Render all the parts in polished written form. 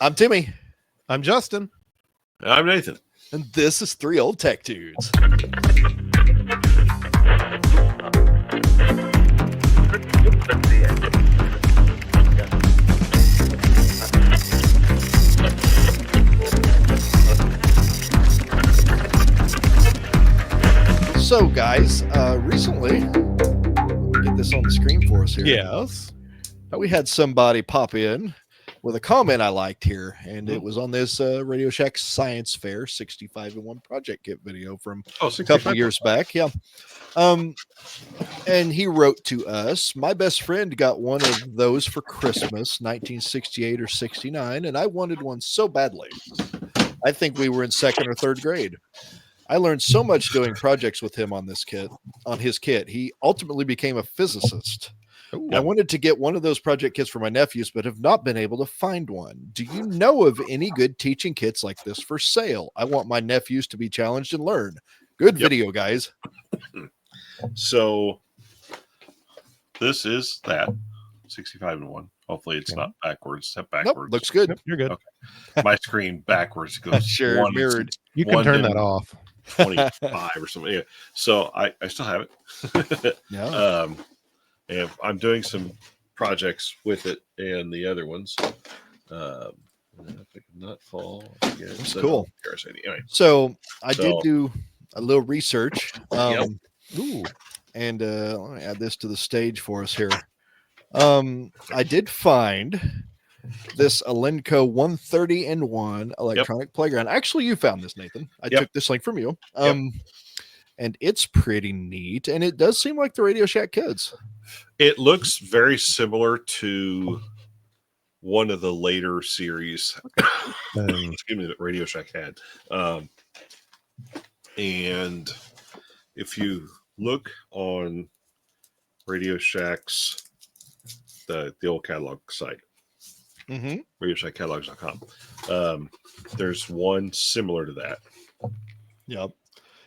I'm Timmy. I'm Justin. I'm Nathan. And this is Three Old Tech Dudes. So, guys, recently, get this on the screen for us here. Yes. We had somebody pop in with a comment I liked here, and it was on this RadioShack Science Fair 65-in-1 Project Kit video from a couple years back. Yeah. And he wrote to us, my best friend got one of those for Christmas, 1968 or 69, and I wanted one so badly. I think we were in second or third grade. I learned so much doing projects with him on his kit. He ultimately became a physicist. Ooh. I wanted to get one of those project kits for my nephews, but have not been able to find one. Do you know of any good teaching kits like this for sale? I want my nephews to be challenged and learn. Good video, guys. So this is that 65-in-1. Hopefully it's not backwards. Step backwards. Nope, looks good. Yep, you're good. Okay. My screen backwards goes. Sure, mirrored. You can turn that off. 25 or something. Yeah. So I still have it. Yeah. And I'm doing some projects with it and the other ones. If it not fall. That's cool. Anyway, so I did do a little research. Ooh. And let me add this to the stage for us here. I did find this Alenco 130-in-1 electronic playground. Actually, you found this, Nathan. I took this link from you. And it's pretty neat. And it does seem like the RadioShack kids. It looks very similar to one of the later series. Excuse me, that RadioShack had. And if you look on RadioShack's the old catalog site, RadioShackCatalogs.com, there's one similar to that. Yep.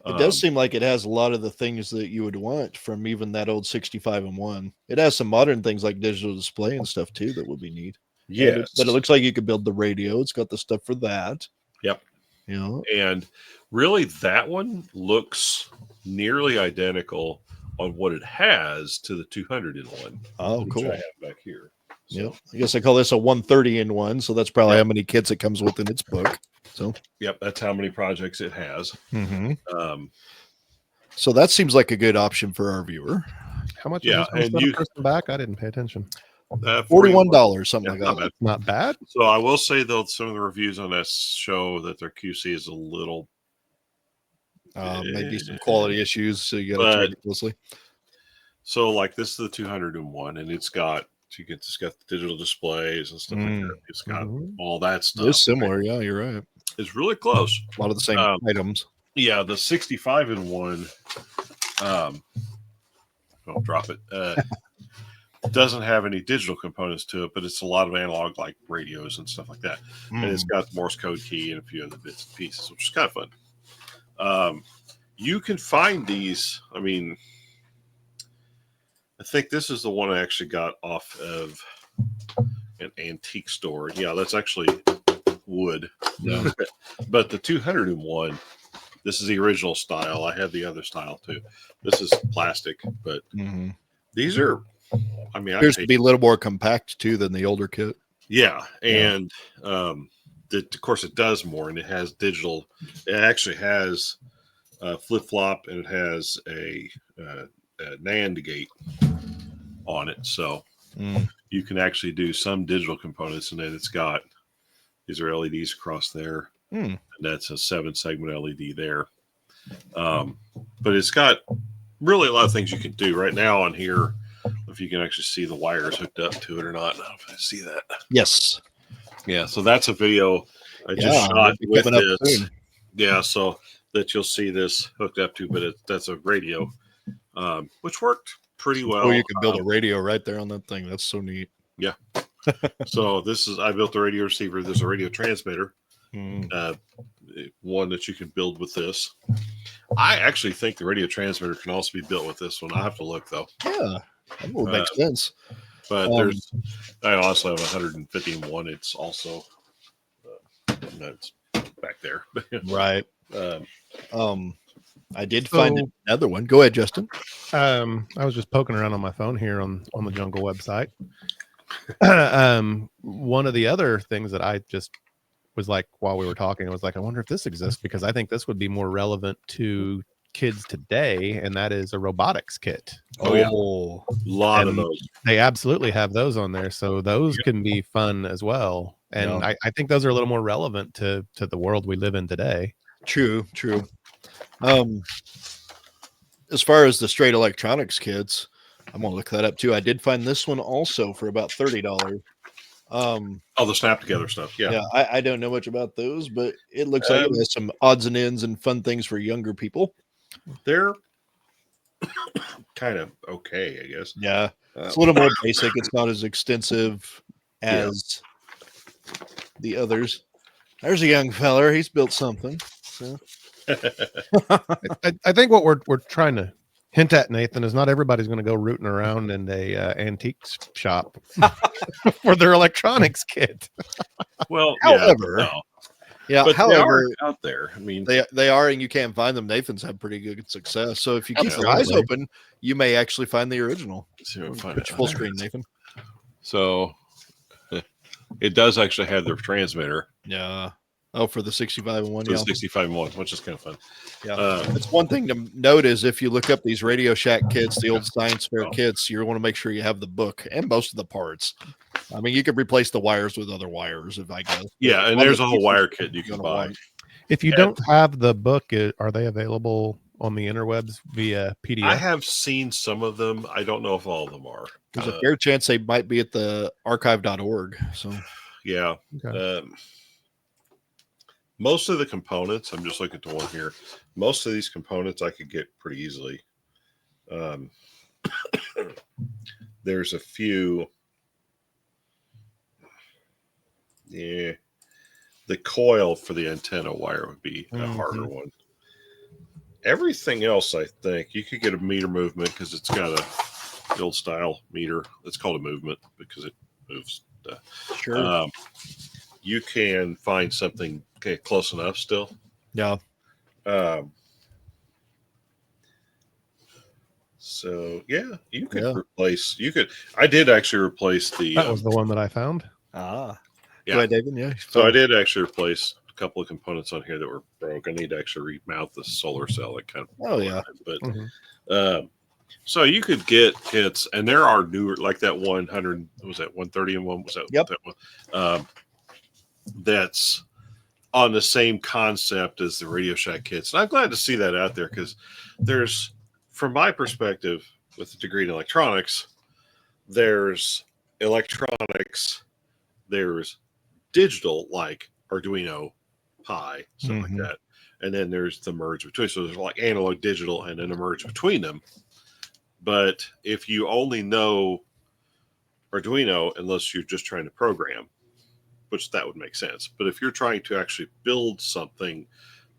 It does seem like it has a lot of the things that you would want from even that old 65-in-1. It has some modern things like digital display and stuff too that would be neat. Yes. But it looks like you could build the radio. It's got the stuff for that. Yep. And really that one looks nearly identical on what it has to the 200-in-1. Oh, cool. I have back here. So. Yep. I guess I call this a 130-in-1. So that's probably how many kits it comes with in its book. So, that's how many projects it has. So that seems like a good option for our viewer. How much? Yeah, and you back? I didn't pay attention. $41, something like that. Not bad. So I will say though, some of the reviews on that show that their QC is a little, maybe some quality issues. So you got to check it closely. So like this is the 200-in-1, and it's got the digital displays and stuff like that. It's got all that stuff. It's similar, yeah, you're right. It's really close. A lot of the same items. Yeah, the 65-in-1, don't drop it. Doesn't have any digital components to it, but it's a lot of analog like radios and stuff like that. And it's got the Morse code key and a few other bits and pieces, which is kind of fun. You can find these. I mean, I think this is the one I actually got off of an antique store. Yeah, that's actually wood. Yeah. But the 200-in-1, this is the original style. I have the other style too. This is plastic, but these are, I mean, appears to be a little more compact too than the older kit. Yeah. And of course it does more, and it has digital. It actually has a flip-flop, and it has a NAND gate on it. So you can actually do some digital components, and then it's got these are LEDs across there. And that's a 7-segment LED there. But it's got really a lot of things you can do right now on here. If you can actually see the wires hooked up to it or not. I don't know if I see that. Yes. Yeah. So that's a video I just shot with this. Yeah. So that you'll see this hooked up to, but that's a radio, which worked pretty well. Oh, you can build a radio right there on that thing. That's so neat. Yeah. So I built the radio receiver. There's a radio transmitter. One that you can build with this. I actually think the radio transmitter can also be built with this one. I have to look though. Yeah, that would make sense. But I also have 150-in-1. It's also That's back there. Right. I did So- find another one. Go ahead, Justin. I was just poking around on my phone here on the Jungle website. One of the other things that I just was like, while we were talking, I was like, I wonder if this exists, because I think this would be more relevant to kids today, and that is a robotics kit. Oh, yeah. Oh, A lot of And those. They absolutely have those on there, so those can be fun as well. And Yeah. I think those are a little more relevant to the world we live in today. true. As far as the straight electronics kits, I'm gonna look that up too. I did find this one also for about $30. The snap together stuff. Yeah. Yeah, I don't know much about those, but it looks like it has some odds and ends and fun things for younger people. They're kind of okay, I guess. Yeah, it's a little more basic. It's not as extensive as the others. There's a young feller. He's built something. So. I think what we're trying to hint at, Nathan, is not everybody's going to go rooting around in a antiques shop for their electronics kit. Well, However, but they are however, out there. I mean, they are, and you can't find them. Nathan's had pretty good success. So if you keep your eyes Absolutely. open, you may actually find the original. see if I can find Put it. your full screen, Nathan. So it does actually have their transmitter. Yeah. Oh, for the 65 and 1. For Yeah. the 65 and 1, which is kind of fun. Yeah. It's one thing to note is if you look up these RadioShack kits, the old science fair kits, you want to make sure you have the book and most of the parts. I mean, you could replace the wires with other wires, if I guess. Yeah, and there's a whole wire kit you can buy. If you don't have the book, are they available on the interwebs via PDF? I have seen some of them. I don't know if all of them are. There's a fair chance they might be at the archive.org. So yeah. Okay. Most of the components, I'm just looking at the one here. Most of these components I could get pretty easily. There's a few. Yeah. The coil for the antenna wire would be a harder one. Everything else, I think, you could get a meter movement because it's got the old style meter. It's called a movement because it moves. sure. You can find something close enough still. Yeah. So yeah, you could replace. You could. I did actually replace the. That was the one that I found. Yeah. Go ahead, David. Yeah. So I did actually replace a couple of components on here that were broke. I need to actually remount the solar cell. It kind of. Oh yeah. But so you could get kits, and there are newer, like that 100. Was that 130 and one? Was that Yep. that one? That's on the same concept as the RadioShack kits. And I'm glad to see that out there because there's, from my perspective, with a degree in electronics, there's electronics, there's digital like Arduino, Pi, something like that. And then there's the merge between. So there's like analog, digital, and then a merge between them. But if you only know Arduino, unless you're just trying to program, which that would make sense. But if you're trying to actually build something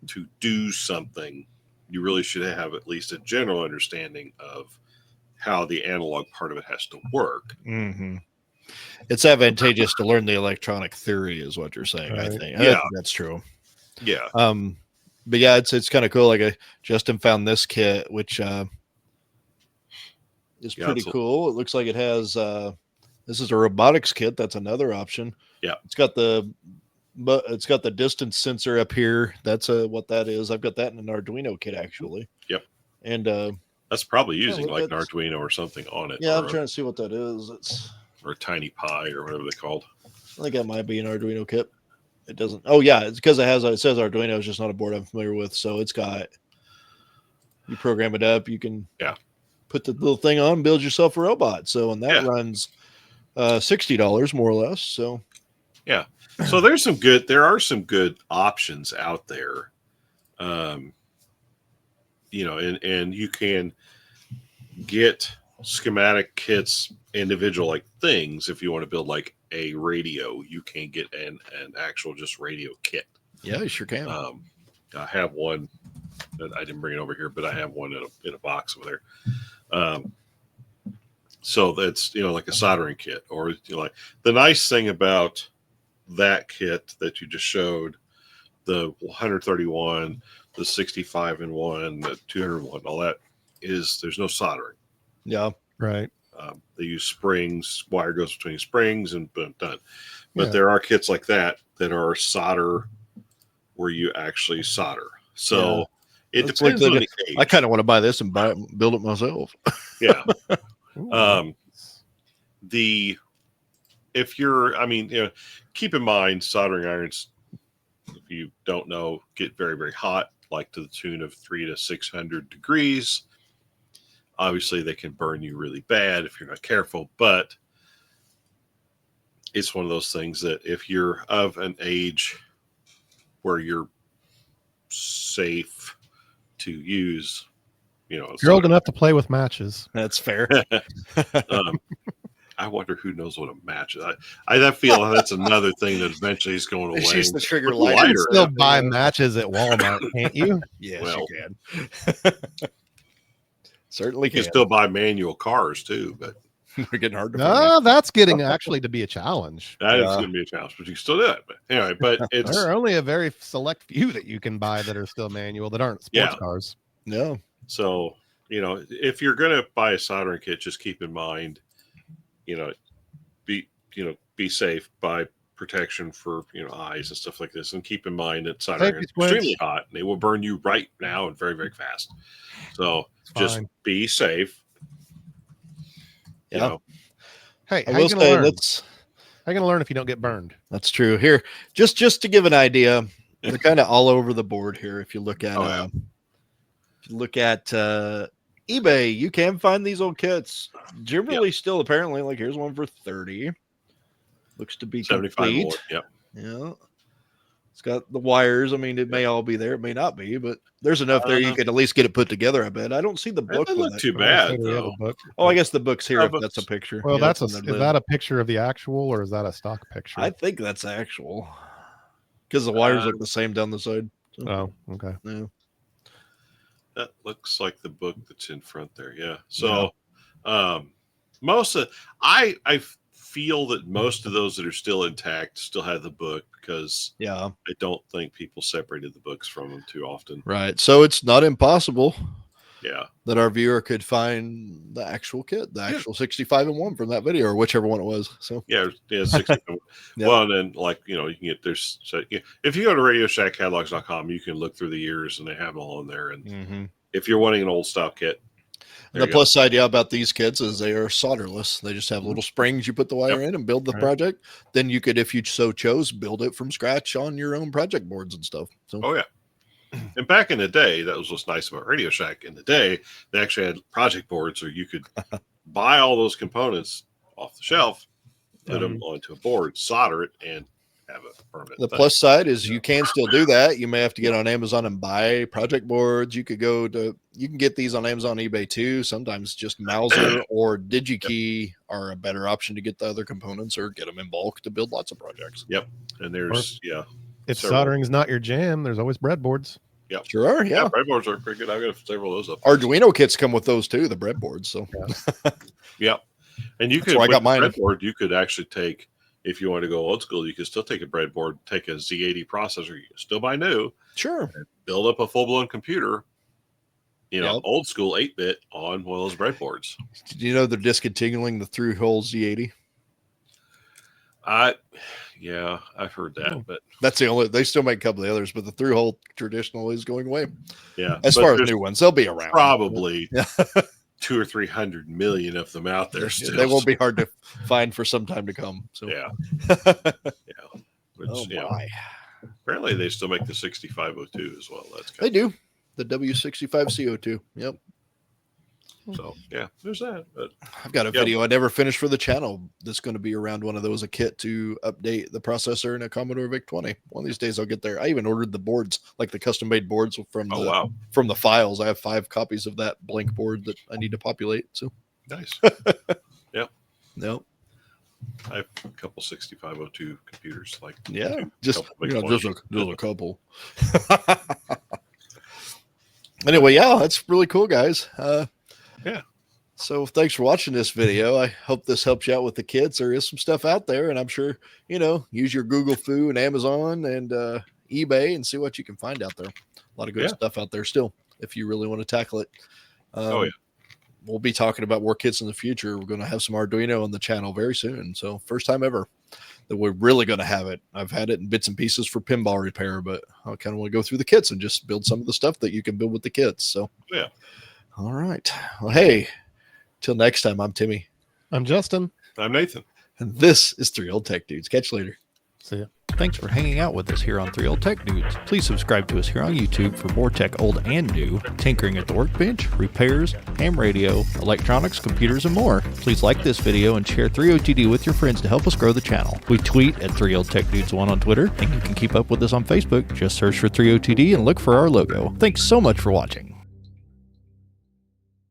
to do something, you really should have at least a general understanding of how the analog part of it has to work. It's advantageous to learn the electronic theory is what you're saying. Right. I think that's true. Yeah. But yeah, it's kind of cool. Like Justin found this kit, which is pretty cool. It looks like it has this is a robotics kit. That's another option. Yeah. It's got the distance sensor up here. That's what that is. I've got that in an Arduino kit actually. Yep. And that's probably using like an Arduino or something on it. Yeah, I'm trying to see what that is. It's or a Tiny Pi or whatever they're called. I think that might be an Arduino kit. It doesn't. Oh yeah, it's because it says Arduino. It's just not a board I'm familiar with. So it's got. You program it up. You can put the little thing on, build yourself a robot. So and that runs $60 more or less. So yeah. So there are some good options out there. You know, and you can get schematic kits, individual like things. If you want to build like a radio, you can get an actual just radio kit. Yeah, you sure can. I have one. I didn't bring it over here, but I have one in a box over there. So that's, you know, like a soldering kit, or, you know, like the nice thing about that kit that you just showed the 131, the 65 and 1, the 201, all that there's no soldering. Yeah. Right. They use springs, wire goes between springs, and boom, done. But Yeah. there are kits like that are solder where you actually solder. So it That's depends like on the age. I kind of want to buy this and build it myself. Yeah. Ooh. If you're, I mean, keep in mind soldering irons, if you don't know, get very, very hot, like to the tune of 300 to 600 degrees. Obviously, they can burn you really bad if you're not careful, but it's one of those things that if you're of an age where you're safe to use, You're old enough to play with matches. That's fair. I wonder who knows what a match is. I feel that's another thing that eventually is going away. She's the trigger With lighter. You can lighter. still buy matches at Walmart, can't you? Yes, Well, you can. Certainly You can can. still buy manual cars too, but They're getting hard to find. No, that's getting actually to be a challenge. that is Yeah. going to be a challenge. But you can still do it. But anyway, but it's There are only a very select few that you can buy that are still manual that aren't sports Yeah. cars. No. so if you're going to buy a soldering kit, just keep in mind, be safe, buy protection for eyes and stuff like this, and keep in mind that soldering Safety is squares. extremely hot and they will burn you right now and very, very fast. So just Fine. be safe. You Yeah. know, Hey, I how you will gonna say learn? that's How you gonna learn if you don't get burned? true. Here, just to give an idea, they're kind of all over the board here. If you look at eBay, you can find these old kits. Generally, still apparently, like here's one for 30. Looks to be 75 complete. more. Yep. Yeah. It's got the wires. I mean, it may all be there, it may not be, but there's enough there you could at least get it put together. I bet. I don't see the It book. doesn't with look it. too Well, I bad say we have though. a book. Oh, I guess the book's here. If but- that's a picture. Well, Yeah, that's on the is lid. that a picture of the actual or is that a stock picture? I think that's actual because the wires look the same down the side. So, Oh, okay. yeah. That looks like the book that's in front there. Yeah. So, most of I feel that most of those that are still intact still have the book because Yeah. I don't think people separated the books from them too often. Right. So it's not impossible Yeah. that our viewer could find the actual kit, the actual 65 and 1 from that video or whichever one it was. So Yeah. 60. Yep. Well, and then you can get if you go to RadioShackCatalogs.com, you can look through the years and they have them all in there. And if you're wanting an old style kit, the plus side about these kits is they are solderless. They just have little springs you put the wire in and build the project. Then you could, if you so chose, build it from scratch on your own project boards and stuff. So oh yeah. And back in the day, that was what's nice about Radio Shack. In the day, they actually had project boards where you could buy all those components off the shelf, put them onto a board, solder it, and have a permanent the thing. plus side is you can still do that. You may have to get on Amazon and buy project boards. You could you can get these on Amazon, eBay too. Sometimes just Mauser or DigiKey are a better option to get the other components or get them in bulk to build lots of projects. Yep. And there's If several. soldering's not your jam, there's always breadboards. Yep. Sure are. Yeah. breadboards are pretty good. I've got several of those up. Arduino kits come with those too, the breadboards. So Yep. And you That's could where I with got mine. the breadboard, you could actually take, if you want to go old school, you could still take a breadboard, take a Z80 processor, you can still buy new, sure. and build up a full blown computer, Yep. old school 8-bit on one of those breadboards. Did you know they're discontinuing the through hole Z80? Yeah, I've heard that, but That's the only. They still make a couple of the others, but the through hole traditional is going away. yeah. As but far as there's new ones, they'll be around. probably Yeah. 200 or 300 million of them out there still. They won't be hard to find for some time to come. So Yeah. Which, oh my. apparently they still make the 6502 as well. That's They kind do. The W65 CO2. Yep. so yeah, there's that. But I've got a video I never finished for the channel that's going to be around one of those, a kit to update the processor in a Commodore VIC-20. One of these days I'll get there. I even ordered the boards, like the custom made boards from the files. I have 5 copies of that blank board that I need to populate. So nice. no. I have a couple 6502 computers, like Yeah, just a couple. Anyway, yeah, that's really cool, guys. Yeah. So thanks for watching this video. I hope this helps you out with the kids. There is some stuff out there, and I'm sure use your Google Foo and Amazon and eBay and see what you can find out there. A lot of good stuff out there still, if you really want to tackle it. We'll be talking about more kits in the future. We're going to have some Arduino on the channel very soon. So first time ever that we're really going to have it. I've had it in bits and pieces for pinball repair, but I kind of want to go through the kits and just build some of the stuff that you can build with the kits. So, all right. Well, hey, till next time, I'm Timmy. I'm Justin. I'm Nathan. And this is 3 Old Tech Dudes. Catch you later. See ya. Thanks for hanging out with us here on 3 Old Tech Dudes. Please subscribe to us here on YouTube for more tech old and new, tinkering at the workbench, repairs, ham radio, electronics, computers, and more. Please like this video and share 3OTD with your friends to help us grow the channel. We tweet at 3 Old Tech Dudes 1 on Twitter, and you can keep up with us on Facebook. Just search for 3OTD and look for our logo. Thanks so much for watching.